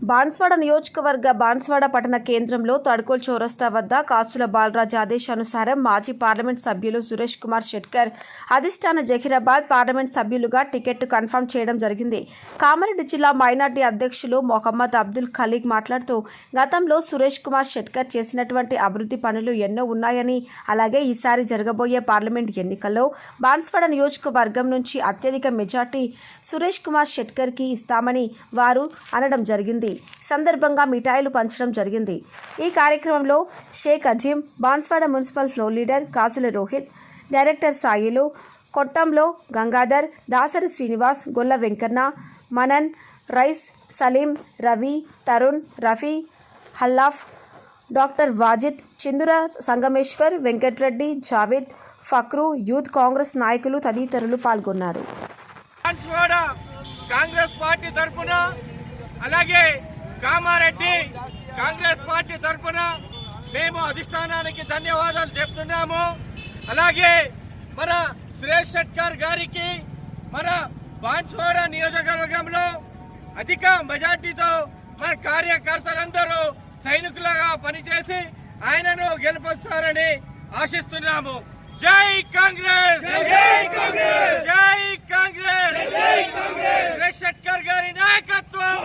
బాన్స్వాడ నియోజకవర్గ బాన్స్వాడ పట్టణ కేంద్రంలో తడ్కోల్ చౌరస్తా వద్ద కాసుల బాలరాజ్ ఆదేశానుసారం మాజీ పార్లమెంట్ సభ్యులు సురేష్ కుమార్ షెట్కర్ అధిష్టాన జహీరాబాద్ పార్లమెంట్ సభ్యులుగా టికెట్ కన్ఫర్మ్ చేయడం జరిగింది. కామారెడ్డి జిల్లా మైనార్టీ అధ్యక్షులు మొహమ్మద్ అబ్దుల్ ఖలీగ్ మాట్లాడుతూ గతంలో సురేష్ కుమార్ షెట్కర్ చేసినటువంటి అభివృద్ధి పనులు ఎన్నో ఉన్నాయని, అలాగే ఈసారి జరగబోయే పార్లమెంట్ ఎన్నికల్లో బాన్స్వాడ నియోజకవర్గం నుంచి అత్యధిక మెజార్టీ సురేష్ కుమార్ షెట్కర్కి ఇస్తామని వారు అనడం జరిగింది. సందర్భంగా మిఠాయిలు పంచడం జరిగింది. ఈ కార్యక్రమంలో Sheikh Azeem, Banswada municipal floor leader Kasula Rohit, director Sailu, కొట్టంలో గంగాధర్, దాసరి శ్రీనివాస్, గొల్ల వెంకన్న, మనన్, రైస్, సలీం, రవి, తరుణ్, రఫీ, హల్లాఫ్, డాక్టర్ వాజిద్, చిందుర సంగమేశ్వర్, వెంకట్రెడ్డి, జావేద్, ఫక్రు, యూత్ కాంగ్రెస్ నాయకులు తదితరులు పాల్గొన్నారు. కాంగ్రెస్ పార్టీ తరఫున అలాగే కామారెడ్డి కాంగ్రెస్ పార్టీ తరఫున మేము అధిష్టానానికి ధన్యవాదాలు చెప్తున్నాము. అలాగే మన సురేష్ షెట్కర్ గారికి మన బాన్స్వాడ నియోజకవర్గంలో అధిక మెజార్టీతో మన కార్యకర్తలందరూ సైనికులుగా పనిచేసి ఆయనను గెలిపిస్తారని ఆశిస్తున్నాము. జై కాంగ్రెస్, జై కాంగ్రెస్, జై కాంగ్రెస్. సురేష్ షెట్కర్ గారి నాయకత్వం.